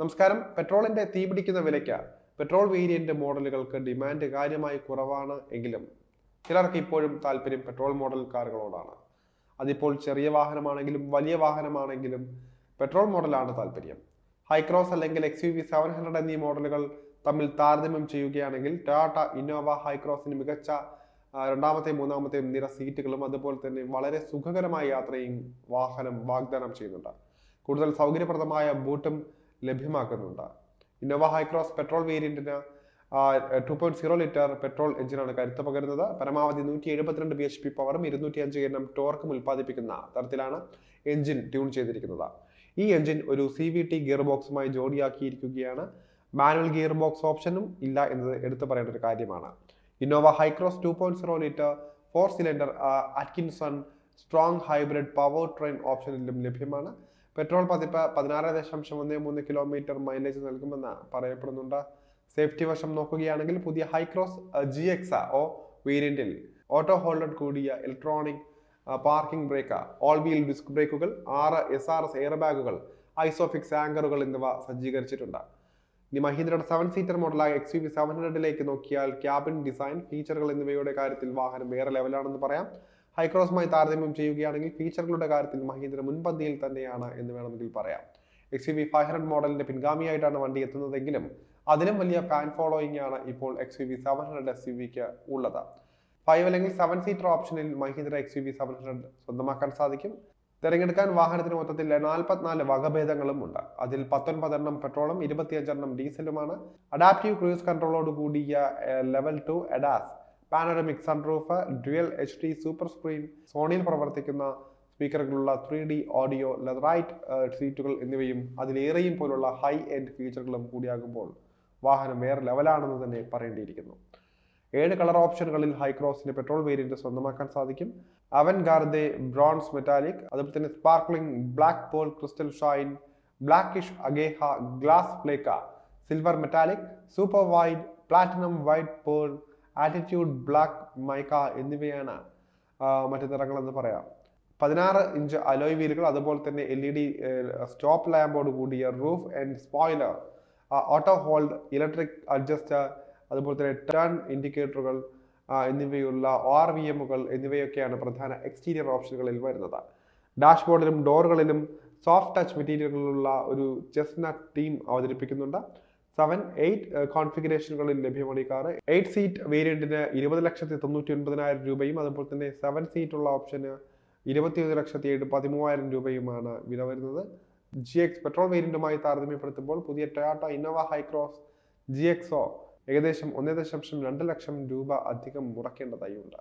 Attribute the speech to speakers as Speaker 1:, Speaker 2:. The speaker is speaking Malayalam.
Speaker 1: നമസ്കാരം. പെട്രോളിന്റെ തീപിടിക്കുന്ന വിലയ്ക്ക് പെട്രോൾ വേരിയന്റ് മോഡലുകൾക്ക് ഡിമാൻഡ് കാര്യമായി കുറവാണ് എങ്കിലും ചിലർക്ക് ഇപ്പോഴും താല്പര്യം പെട്രോൾ മോഡൽ കാറുകളോടാണ്. അതിപ്പോൾ ചെറിയ വാഹനമാണെങ്കിലും വലിയ വാഹനമാണെങ്കിലും പെട്രോൾ മോഡലാണ് താല്പര്യം. ഹൈക്രോസ് അല്ലെങ്കിൽ XUV 700 എന്നീ മോഡലുകൾ തമ്മിൽ താരതമ്യം ചെയ്യുകയാണെങ്കിൽ ടൊയോട്ട ഇന്നോവ ഹൈക്രോസിന് മികച്ച രണ്ടാമത്തെയും മൂന്നാമത്തെയും നിര സീറ്റുകളും അതുപോലെ തന്നെ വളരെ സുഖകരമായ യാത്രയും വാഹനം വാഗ്ദാനം ചെയ്യുന്നുണ്ട്. കൂടുതൽ സൗകര്യപ്രദമായ ബൂട്ടും ലഭ്യമാക്കുന്നുണ്ട്. ഇന്നോവ ഹൈക്രോസ് പെട്രോൾ വേരിയന്റിന് 2.0 ലിറ്റർ പെട്രോൾ എഞ്ചിനാണ് കരുത്ത് പകരുന്നത്. പരമാവധി 172 bhp പവറും 205 Nm ടോർക്കും ഉൽപ്പാദിപ്പിക്കുന്ന തരത്തിലാണ് എഞ്ചിൻ ട്യൂൺ ചെയ്തിരിക്കുന്നത്. ഈ എഞ്ചിൻ ഒരു CVT ഗിയർ ബോക്സുമായി ജോഡിയാക്കിയിരിക്കുകയാണ്. മാനുവൽ ഗിയർ ബോക്സ് ഓപ്ഷനും ഇല്ല എന്നത് എടുത്തു പറയേണ്ട ഒരു കാര്യമാണ്. Innova Hycross 2.0 litre 4 cylinder Atkinson strong hybrid power train ഓപ്ഷനിലും ലഭ്യമാണ്. പെട്രോൾ പതിപ്പ് 16.13 കിലോമീറ്റർ മൈലേജ് നൽകുമെന്ന് പറയപ്പെടുന്നുണ്ട്. സേഫ്റ്റി വശം നോക്കുകയാണെങ്കിൽ പുതിയ ഹൈക്രോസ് GXO വേരിയന്റിൽ ഓട്ടോ ഹോൾഡ് കൂടിയ electronic parking brake, all wheel disc ബ്രേക്കുകൾ, 6 SRS എയർ ബാഗുകൾ, ഐസോഫിക്സ് ആങ്കറുകൾ എന്നിവ സജ്ജീകരിച്ചിട്ടുണ്ട്. ഇനി മഹീന്ദ്രയുടെ 7 സീറ്റർ മോഡലായ XUV 700 നോക്കിയാൽ ക്യാബിൻ ഡിസൈൻ, ഫീച്ചറുകൾ എന്നിവയുടെ കാര്യത്തിൽ വാഹനം വേറെ ലെവലാണെന്ന് പറയാം. ഹൈക്രോസുമായി താരതമ്യം ചെയ്യുകയാണെങ്കിൽ ഫീച്ചറുകളുടെ കാര്യത്തിൽ മഹീന്ദ്ര മുൻപന്തിയിൽ തന്നെയാണ് എന്ന് വേണമെങ്കിൽ പറയാം. XUV 500 മോഡലിന്റെ പിൻഗാമിയായിട്ടാണ് വണ്ടി എത്തുന്നതെങ്കിലും അതിലും വലിയ ഫാൻ ഫോളോയിങ് ആണ് ഇപ്പോൾ XUV 700 SUVക്ക് ഉള്ളത്. 5 അല്ലെങ്കിൽ 7 സീറ്റർ ഓപ്ഷനിൽ മഹീന്ദ്ര XUV 700 സ്വന്തമാക്കാൻ സാധിക്കും. തിരഞ്ഞെടുക്കാൻ വാഹനത്തിന് മൊത്തത്തിൽ 44 വകഭേദങ്ങളും ഉണ്ട്. അതിൽ 19 പെട്രോളും 25 ഡീസലുമാണ്. അഡാപ്റ്റീവ് ക്രൂസ് കൺട്രോളോട് കൂടിയ level 2 ADAS, panoramic sunroof, dual HD super screen, സോണിയിൽ പ്രവർത്തിക്കുന്ന സ്പീക്കറുകളുള്ള 3D ഓഡിയോ, ലെതറൈറ്റ് സീറ്റുകൾ എന്നിവയും അതിലേറെയും പോലുള്ള ഹൈ എൻഡ് ഫീച്ചറുകളും കൂടിയാകുമ്പോൾ വാഹനം വേറെ ലെവലാണെന്ന് തന്നെ പറയേണ്ടിയിരിക്കുന്നു. 7 കളർ ഓപ്ഷനുകളിൽ ഹൈക്രോസിന് പെട്രോൾ വേരിയന്റ് സ്വന്തമാക്കാൻ സാധിക്കും. അവൻഗാർദെ ബ്രോൺസ് മെറ്റാലിക്, അതുപോലെ തന്നെ sparkling black pearl crystal shine, blackish Ageha glass flake, silver metallic, super white, platinum white pearl, attitude black mica എന്നിവയാണ് മറ്റു നിറങ്ങളെന്ന് പറയാം. 16 ഇഞ്ച് അലോയ് വീലുകൾ, അതുപോലെ തന്നെ LED സ്റ്റോപ്പ് ലാമ്പോട് കൂടിയ roof and spoiler, auto hold, electric adjuster, അതുപോലെ തന്നെ ടേൺ ഇൻഡിക്കേറ്ററുകൾ എന്നിവയുള്ള ORVMകൾ എന്നിവയൊക്കെയാണ് പ്രധാന എക്സ്റ്റീരിയർ ഓപ്ഷനുകളിൽ വരുന്നത്. ഡാഷ്ബോർഡിലും ഡോറുകളിലും സോഫ്റ്റ് ടച്ച് മെറ്റീരിയലുകളുള്ള ഒരു ചെസ്നട്ട് തീം അവതരിപ്പിക്കുന്നുണ്ട്. 7, 8 കോൺഫിഗറേഷനുകളിൽ ലഭ്യമാണ് ഈ കാർ. 8 സീറ്റ് വേരിയന്റിന് 20,99,000 രൂപയും അതുപോലെ തന്നെ 7 സീറ്റ് ഉള്ള ഓപ്ഷന് 21,13,000 രൂപയുമാണ് വില വരുന്നത്. GX പെട്രോൾ വേരിയന്റുമായി താരതമ്യപ്പെടുത്തുമ്പോൾ പുതിയ ടൊയോട്ട ഇന്നോവ ഹൈക്രോസ് GXO ഏകദേശം 1.2 ലക്ഷം രൂപ അധികം മുടക്കേണ്ടതായി ഉണ്ട്.